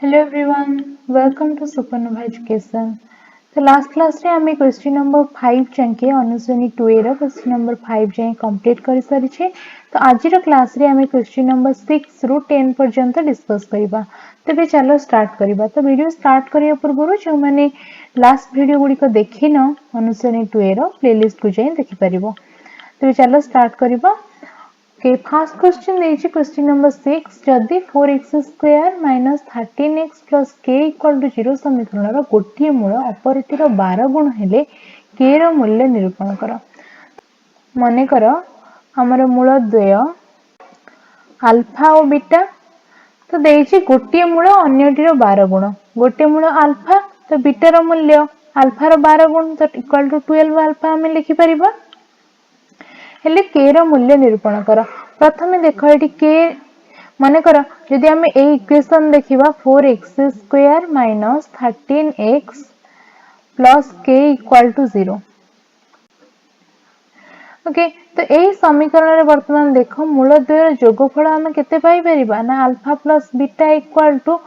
Hello everyone, welcome to Supernova Education. So last class रे आमे question number 5 जाके अनुश्रेणी 2 रो question number 5 जाए complete करि सारी छे। तो आज रो क्लास रे आमे क्वेश्चन नंबर 6 रु 10 पर्यंत डिस्कस करिबा। तबे चलो स्टार्ट करिबा। तो वीडियो स्टार्ट करिया पूर्व जो माने लास्ट वीडियो गुडी को देखिनो अनुश्रेणी 2 रो प्लेलिस्ट को जाए देखि परिबो। तबे चलो स्टार्ट करिबा। Okay, first question is question number 6. जदि 4x square minus 13x plus k equal to 0 समीकरण गोटे मूल अपरटीर 12 गुण हेले k रो मूल्य निरूपण कर। मन कर हमर मूल द्वय अल्फा और बीटा तो देछि गोटे मूल अन्यटीर 12 गुण गोटे मूल अल्फा तो बीटा रो मूल्य अल्फा रो 12 गुण तो इक्वल टू 12 अल्फा हम लिखि परिबा। हेले k रो मूल्य निरूपण कर। प्रथमे देखो एटी k माने कर यदि हम ए इक्वेशन देखिबा 4x square minus 13x plus k equal to 0। Okay तो एही समीकरण रे वर्तमान देखो मूलद्वयर जोगफल हम केते पाई परिबा ना alpha plus beta equal to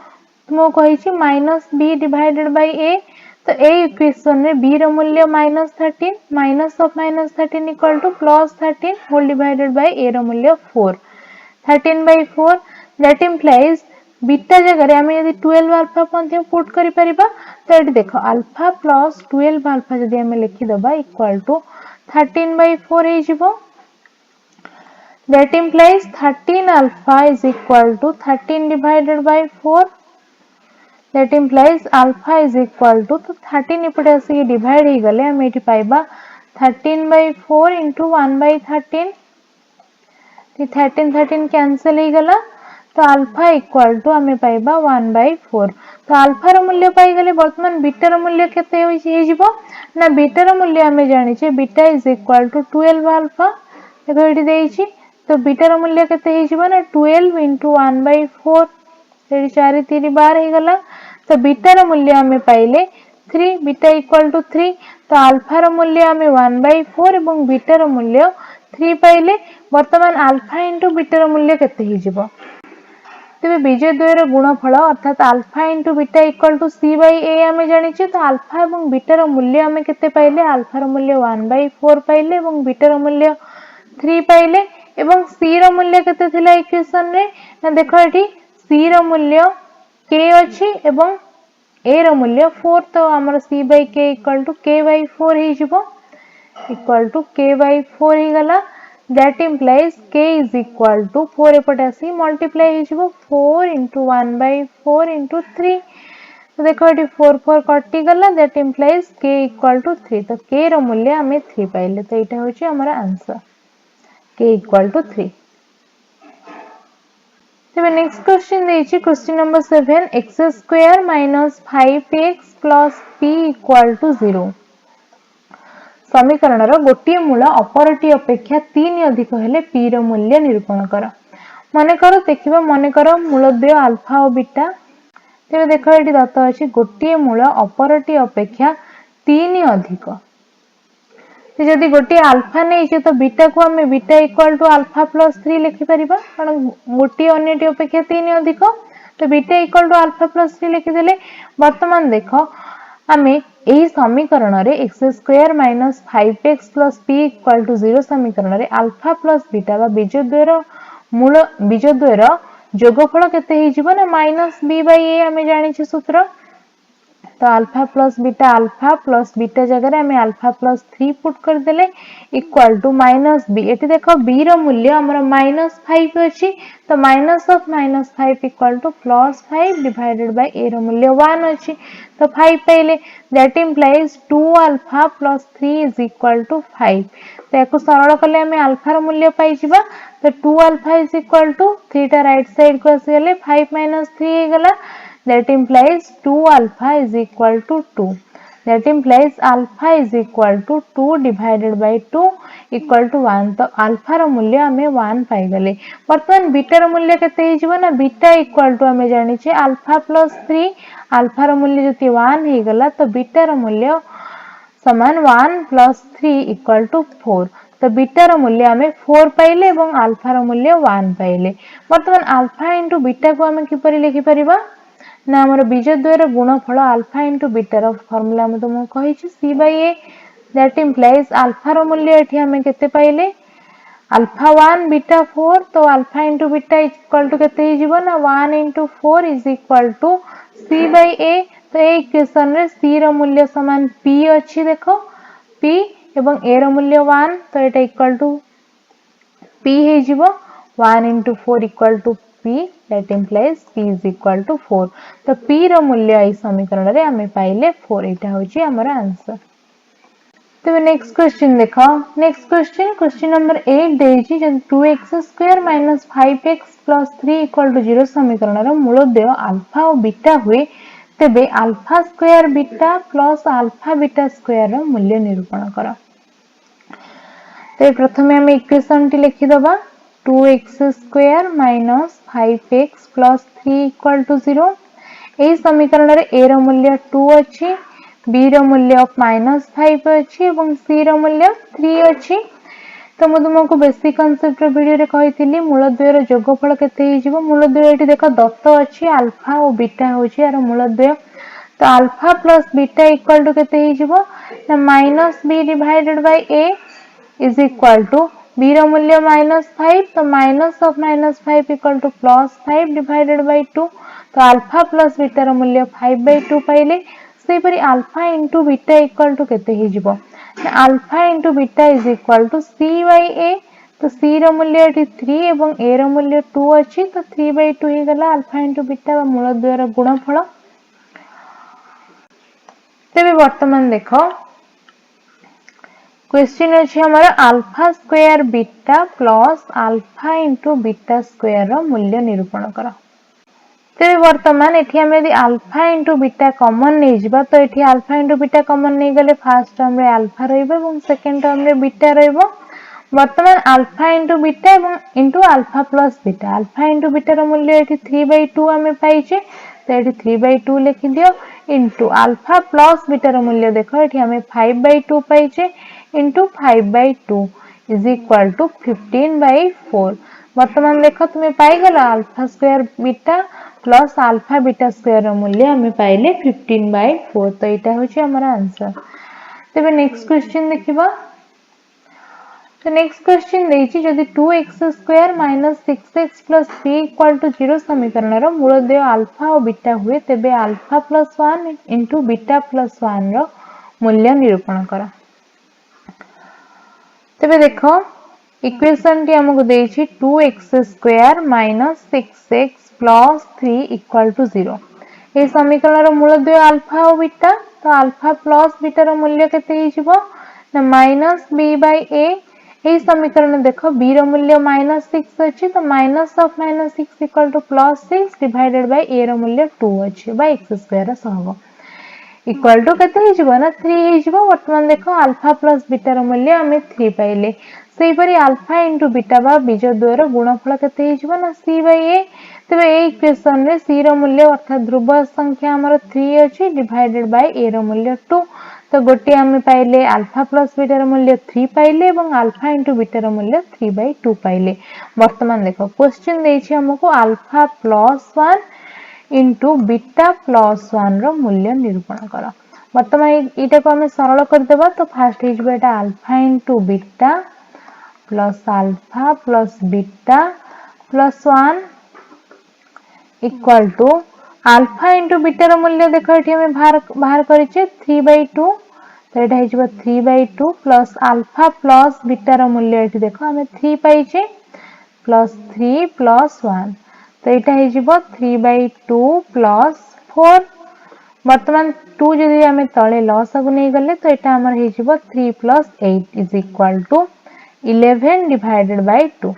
मो कहिछि minus b divided by a। तो ए इक्वेशन रे b रो मूल्य -13 minus of -13 equal to +13 whole divided by a रो मूल्य 4 13/4 दैट इंप्लाइज बीटा जगह हम यदि 12 अल्फा पंथे पुट करि परिबा। तो एटी देखो अल्फा प्लस 12 अल्फा यदि हम लिखि दबा इक्वल टू 13/4 हे जिवो। That implies 13 alpha is equal to 13 divided by 4 that implies alpha is equal to तो 13 इपटे आसी डिवाइड हे गले हम एटी पाइबा 13/4 into 1/13 13 कैंसिल ही गला तो अल्फा इक्वल टू हमें पाइबा 1/4। तो अल्फा रो मूल्य पाई गले वर्तमान बीटा रो मूल्य केते होई जिवो ना बीटा रो मूल्य हमें जानि छे beta is equal to 12 alpha देखो एटी देइछि। तो बीटा रो मूल्य केते हे जिवो ना 12 into 1/4 एटी 4 3 12 हे गला। तो बीटा रो मूल्य हमें पाइले 3 बीटा इक्वल टू 3 तो अल्फा रो मूल्य हमें 1/4 एवं बीटा रो मूल्य 3 पाइले। वर्तमान अल्फा इंटू बीटा रो मूल्य केते हे जिवो तबे बीजय द्वयर गुणफल अर्थात alpha into beta equal to c by a हमें जानि छे। तो अल्फा एवं बीटा रो मूल्य हमें केते पाइले अल्फा रो मूल्य 1/4 पाइले एवं बीटा रो मूल्य 3 पाइले एवं c रो मूल्य केते थिला इक्वेशन रे ना देखो एठी c रो मूल्य k अछि एवं a रो मूल्य 4 तो हमर c by k equal to k by 4 हे जिवो इक्वल टू k by 4 हे गला। That implies k is equal to 4 एपटे आसी मल्टीप्लाई हे जिवो 4 into 1/4 into 3 तो देखो एटी 4 4 कटि गला that implies k equal to 3 तो k रो मूल्य हमें 3 पाइले। तो एटा होची हमर आंसर k equal to 3। तबे नेक्स्ट क्वेश्चन देछि question number 7 x square minus 5x plus p equal to 0 समीकरण गोटे मूल अपरटी अपेक्षा 3 अधिक हेले p रो मूल्य निरूपण कर। मन कर देखिबा मन कर मूलद्वय अल्फा और बीटा तेबे देखो एटी दत्त अछि गोटे मूल अपरटी अपेक्षा 3 अधिक जदि गोटे अल्फा नै छै तो बीटा को हम beta equal to alpha plus 3 लिखि परिबा कारण गोटे अन्यटी अपेक्षा 3 अधिक तो beta equal to alpha plus 3 लिखि देले। वर्तमान देखो आमे एही समीकरण रे x square minus 5x plus p equal to 0 समीकरण रे अल्फा प्लस बीटा बा बीजद्वयर मूल बीजद्वयर जोगफल केते हे जिवो ना माइनस b by a हमें जानि छै सूत्र। तो अल्फा प्लस बीटा जगह रे हमें अल्फा प्लस 3 पुट कर देले इक्वल टू माइनस b एटी देखो b रो मूल्य हमर -5 अछि तो minus of -5 equal to +5 divided by a रो मूल्य 1 अछि तो 5 पाइले that implies 2 alpha plus 3 is equal to 5 तो एको सरल कले हमें अल्फा रो मूल्य पाई जिबा तो 2 अल्फा इज इक्वल टू 3 टा राइट साइड को आसी गेले 5 3 हे गला that implies 2 alpha is equal to 2 that implies alpha is equal to 2 divided by 2 equal to 1 तो अल्फा रो मूल्य हमें 1 पाई गले। वर्तमान बीटा रो मूल्य केते हे जिवो ना बीटा इक्वल टू हमें जानि छे अल्फा प्लस 3 अल्फा रो मूल्य जति 1 हे गला तो बीटा रो मूल्य समान 1 प्लस 3 इक्वल टू 4 तो बीटा रो मूल्य हमें 4 पाइले एवं अल्फा रो मूल्य 1 पाइले। वर्तमान अल्फा इंटू बीटा को हमें किपरि लिखि परिबा ना हमर बीजद्वयर गुणफल अल्फा इंटू बीटा रो फार्मूला हम तुमको कहि छि c by a that implies alpha रो मूल्य एठी हमें केते पाइले अल्फा 1 बीटा 4 तो alpha into beta equal to केते हिजिबो ना 1 into 4 is equal to c by a तो ए इक्वेशन रे c रो मूल्य समान p अछि देखो p एवं a रो मूल्य 1 तो एटा equal to p हिजिबो 1 into 4 equal to p that implies p is equal to 4 तो p रो मूल्य ए समीकरण रे हमें पाइले 4 एटा होची हमर आंसर। तो नेक्स्ट क्वेश्चन देखो क्वेश्चन नंबर 8 देजी जन 2x square minus 5x plus 3 equal to 0 समीकरण रो मूलद्वय अल्फा और बीटा हुए तेबे alpha square beta plus alpha beta square रो मूल्य निरूपण करो। तो प्रथमे हम इक्वेशन टी लिखि दबा 2x square minus 5x plus 3 equal to 0 एही समीकरण रे a रो मूल्य 2 अछि b रो मूल्य -5 अछि एवं c रो मूल्य 3 अछि। तो मु तुमको बेसिक कांसेप्ट रो वीडियो रे कहितली मूलद्वय रो योगफल केते हिजिबो मूलद्वय एठी देखो दत्त अछि अल्फा और बीटा होछि आरो मूलद्वय तो alpha plus beta equal to केते हिजिबो ना -b divided by a is equal to b रो मूल्य -5 तो minus of -5 equal to +5 divided by 2 तो अल्फा प्लस बीटा रो मूल्य 5/2 पाइले से परि alpha into beta equal to केते हि जिवो alpha into beta is equal to c by a तो c रो मूल्य एठी 3 एवं a रो मूल्य 2 अछि तो 3/2 हि गला अल्फा इनटू बीटा मूलद्वय रो गुणफल। तेबे वर्तमान देखो क्वेश्चन अछि हमर alpha square beta plus alpha into beta square रो मूल्य निरूपण करो। तेबे वर्तमान एठी हम यदि अल्फा इनटू बीटा कॉमन नै जिबा तो एठी अल्फा इनटू बीटा कॉमन नै गले फर्स्ट टर्म रे अल्फा रहइबो एवं सेकंड टर्म रे बीटा रहइबो। वर्तमान अल्फा इनटू बीटा एवं into alpha plus beta alpha into beta रो मूल्य एठी 3/2 हमें पाइचे तो एठी 3/2 लिखि दियो इनटू अल्फा प्लस बीटा रो मूल्य देखो एठी हमें 5/2 पाइचे इनटू 5/2 इज इक्वल टू 15/4 वर्तमान देखो तुम्हें पाई गला alpha square beta plus alpha beta square रो मूल्य हमें पाइले 15/4 तो एटा होची हमर आंसर। तबे नेक्स्ट क्वेश्चन देखिबा तो नेक्स्ट क्वेश्चन देछि जदि 2x square minus 6x plus 3 equal to 0 समीकरण रो मूलद्वय अल्फा और बीटा हुए तेबे alpha plus 1 into beta plus 1 रो मूल्य निरूपण करा। तबे देखो इक्वेशन टी हमको देछि 2x square minus 6x plus 3 equal to 0 ए समीकरण रो मूलद्वय अल्फा और बीटा तो अल्फा प्लस बीटा रो मूल्य केते हिजिबो ना माइनस b बाय a ए समीकरण देखो b रो मूल्य -6 अछि तो minus of -6 equal to +6 divided by a रो मूल्य 2 अछि बाय x स्क्वायर सहब इक्वल टू केते हिजिबो ना 3 हिजिबो। वर्तमान देखो अल्फा प्लस बीटा रो मूल्य हमें 3 पाइले सेही परि अल्फा इनटू बीटा बा बीजद्वय रो गुणफल केते हिजिबो ना c बाय a तबे ए इक्वेशन रे c रो मूल्य अर्थात ध्रुव संख्या हमर 3 अछि डिवाइडेड बाय a रो मूल्य 2 तो गोटे हमें पाइले अल्फा प्लस बीटा रो मूल्य 3 पाइले एवं अल्फा इनटू बीटा रो मूल्य 3/2 पाइले। वर्तमान देखो क्वेश्चन देछि हमको alpha plus 1 into beta plus 1 रो मूल्य निरूपण करो। वर्तमान एटा को हमें सरल कर देबा तो फर्स्ट हिजबो एटा alpha into beta plus alpha plus beta plus 1 equal to alpha into beta रो मूल्य देखो एठी हमें बाहर करिचे 3/2 तो एटा हिजबो 3/2 प्लस अल्फा प्लस बीटा रो मूल्य एठी देखो हमें 3 पाइचे प्लस 3 प्लस 1 तो एटा हिजबो 3/2 प्लस 4 वर्तमान 2 जदि हमें तळे लॉस को नै गले तो एटा हमर हिजबो 3 plus 8 is equal to 11 divided by 2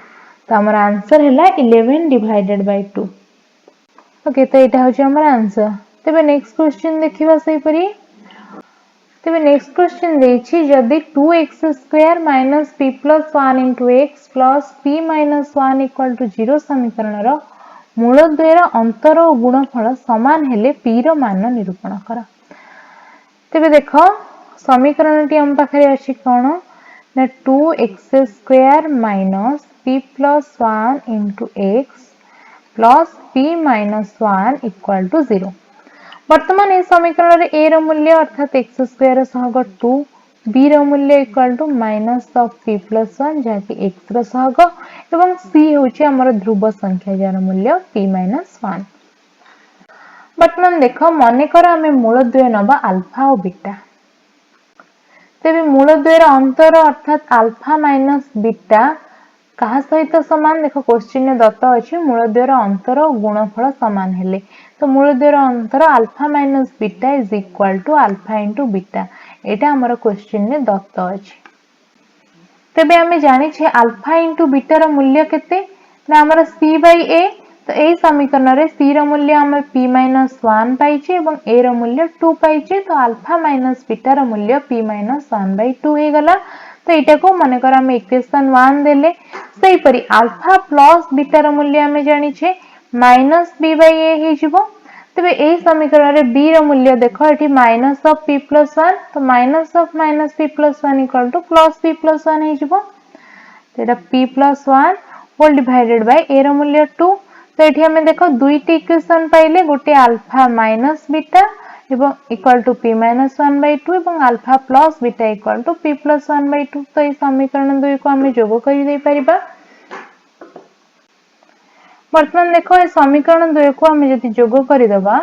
तो हमर आंसर हैला 11 डिवाइडेड बाय 2 ओके तो एटा होची हमर आंसर। तबे नेक्स्ट क्वेश्चन देखिबा सही परी तबे नेक्स्ट क्वेश्चन देछि जदि 2x square minus p plus 1 into x plus p minus 1 equal to 0 समीकरण रो मूलद्वय रो अंतर और गुणफल समान हेले p रो मान निरूपण करा। तबे देखो समीकरण टी हम पाखरे अछि कोन ना 2x square minus p plus 1 into x plus p minus 1 equal to 0। वर्तमान ए समीकरण रे a रो मूल्य अर्थात x स्क्वायर सहग 2, b रो मूल्य equal to minus of p plus 1 जहाँ कि x रो सहग एवं c होची हमर ध्रुव संख्या जार मूल्य p माइनस 1। वर्तमान देख मन कर आम मूल द्वय नबा अल्फा और बीटा। तेबे मूल द्वयर अंतर अर्थात अल्फा माइनस बीटा कहा सहित समान देख क्वेश्चन में दत्त अछि मूल द्वयर अंतर और गुणफल समान हेले तो मूल द्वयर अंतर alpha minus beta is equal to alpha into beta एटा हमर क्वेश्चन में दत्त अछि। तेबे आमे जानि छे अल्फा इंटू बीटा रो मूल्य केते ना हमर c बाय a तो ए समीकरण रे c रो मूल्य हमर p माइनस 1 पाइछे एवं a रो मूल्य 2 पाइछे तो अल्फा माइनस बीटा रो मूल्य p माइनस 1 बाय 2 हे गला। तो एटा को माने कर हम इक्वेशन 1 देले सेही परी अल्फा प्लस बीटा रो मूल्य हमें जानि छे माइनस b बाय a हे जिवो। तबे ए समीकरण रे b रो मूल्य देखो एठी माइनस ऑफ p प्लस 1 तो minus of minus p plus 1 equal to plus p plus 1 हे जिवो। तो एटा p plus 1 whole divided by a रो मूल्य 2। तो एठी हमें देखो दुईटी इक्वेशन पाइले गोटे अल्फा माइनस बीटा एवं equal to p minus 1 by 2 एवं alpha plus beta equal to p plus 1 by 2। तो ये समीकरण दुई को हमें जोग करि दे परिबा। वर्तमान देखो ए समीकरण दुई को हमें यदि जोग करि दबा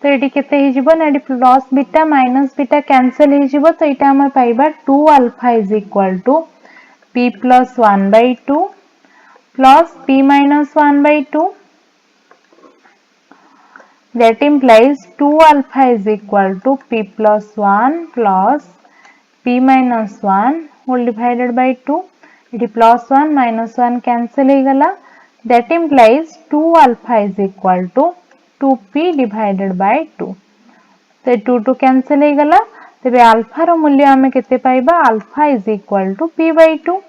तो एटी केते हे जिवो ना एटी plus beta minus beta cancel हे जिवो तो एटा हम पाइबा 2 alpha is equal to p plus 1 by 2 plus p minus 1 by 2 that implies 2 alpha is equal to p plus 1 plus p minus 1 whole divided by 2 it is plus 1 minus 1 cancel he gala that implies 2 alpha is equal to 2p divided by 2 तो 2 2 cancel he gala तबे alpha रो मूल्य हमें केते पाइबा alpha is equal to p by 2।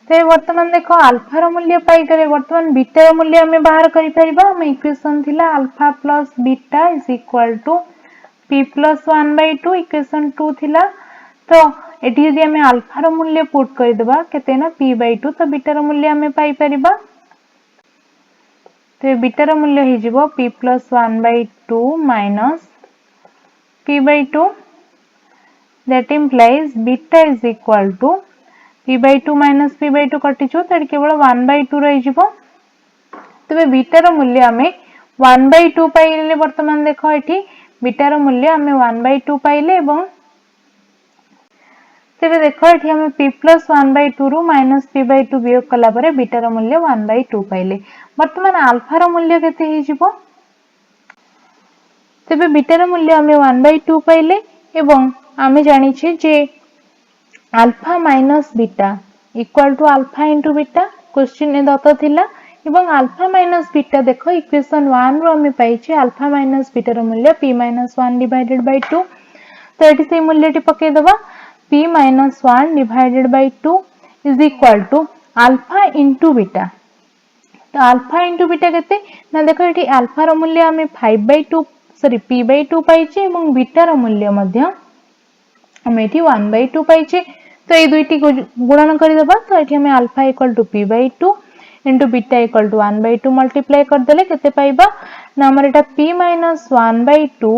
तो वर्तमान देखो अल्फा रो मूल्य पाई करे वर्तमान बीटा रो मूल्य हमें बाहर करि परिबा। हम इक्वेशन थिला alpha plus beta is equal to p plus 1 by 2 equation 2 थिला। तो एठी यदि हमें अल्फा रो मूल्य पुट करि देबा केते ना p बाय 2 तो बीटा रो मूल्य हमें पाई परिबा। तो बीटा रो मूल्य हे जिवो p plus 1 by 2 minus p by 2 that implies beta is equal to p by 2 minus p by 2 कटि जो तो केवल 1 by 2 रही जिवो। तबे बीटा रो मूल्य हमें 1 by 2 पाइले वर्तमान देखो एठी बीटा रो मूल्य हमें 1 by 2 पाइले एवं तबे देखो एठी हमें p plus 1 by 2 रु minus p by 2 वियोग कला परे बीटा रो मूल्य 1 by 2 पाइले। वर्तमान अल्फा रो मूल्य केते हे जिवो तबे बीटा रो मूल्य हमें 1 by 2 पाइले एवं हमें जानि छे जे alpha minus beta equal to alpha into beta question में दत्त थिला एवं अल्फा माइनस बीटा देखो इक्वेशन 1 रो हमें पाइछे अल्फा माइनस बीटा रो मूल्य p माइनस 1 डिवाइडेड बाय 2। तो एटी से मूल्यटी पके दबा p minus 1 divided by 2 is equal to alpha into beta. तो अल्फा इंटू बीटा केते ना देखो एटी अल्फा रो मूल्य हमें 5 बाय 2 सॉरी p बाय 2 पाइछे एवं बीटा रो मूल्य मध्य हमें एटी 1 बाय 2 पाइछे। तो ये दुईटी को गुणन कर देबा तो एठी हमें alpha equal to p by 2 into beta equal to 1 by 2 multiply कर देले केते पाइबा ना हमर एटा p minus 1 by 2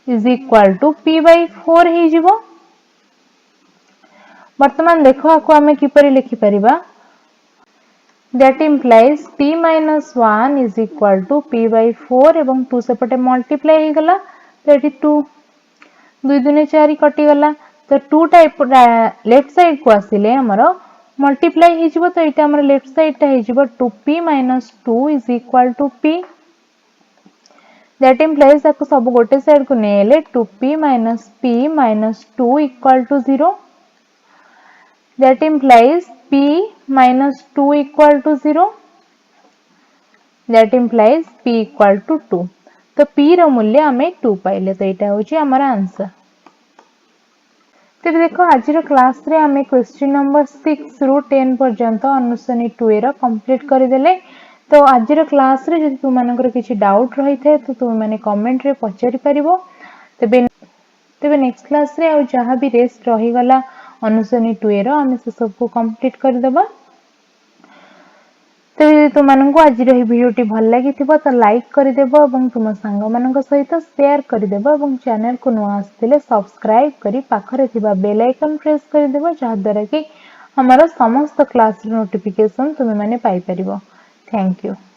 is equal to p by 4 हे जिवो। वर्तमान देखो आको हमें किपरि लिखि परिबा that implies p minus 1 is equal to p by 4 एवं 2 सेपटे मल्टीप्लाई हे गला तो एठी 2 2 दुने 4 कटि गला तो 2 टाइप लेफ्ट साइड को आसिले हमरो मल्टीप्लाई हे जिवो तो एटा हमर लेफ्ट साइड ता हे जिवो 2p minus 2 is equal to p that implies ताको सब गोटे साइड को नेले 2p minus p minus 2 equal to 0 that implies p minus 2 equal to 0 that implies p equal to 2। तो p रो मूल्य हमें 2 पाइले तो एटा होची हमर आंसर। तेरे देखो आज क्लास रे हमें क्वेश्चन नंबर 6 रु 10 पर्यंत अनुसनी 2 रो कंप्लीट कर देले। तो आज क्लास रे जदि तुम मानकर किछि डाउट रही थे तो तुम माने कमेंट रे पचारि परिबो। तबे नेक्स्ट क्लास रे आ जहां भी रेस्ट रही गला अनुसनी 2 रो हम से सब को कंप्लीट कर देबा। ତେବେ ଯଦି ତୁमମାନଙ୍କୁ ଆଜିର ଏହି ଭିଡ଼ିଓଟି ଭଲ ଲାଗିଥିବ ତ ଲାଇକ୍ କରିଦେବ ଏବଂ ତୁମ ସାଙ୍ଗମାନଙ୍କ ସହିତ ସେୟାର କରିଦେବ ଏବଂ ଚ୍ୟାନେଲକୁ ନୂଆ ଆସିଥିଲେ ସବସ୍କ୍ରାଇବ୍ କରି ପାଖରେ ଥିବା ବେଲ୍ ଆଇକନ୍ ପ୍ରେସ୍ କରିଦେବ, ଯାହାଦ୍ୱାରା କି ଆମର ସମସ୍ତ କ୍ଲାସର ନୋଟିଫିକେସନ୍ ତୁମେମାନେ ପାଇପାରିବ। Thank you.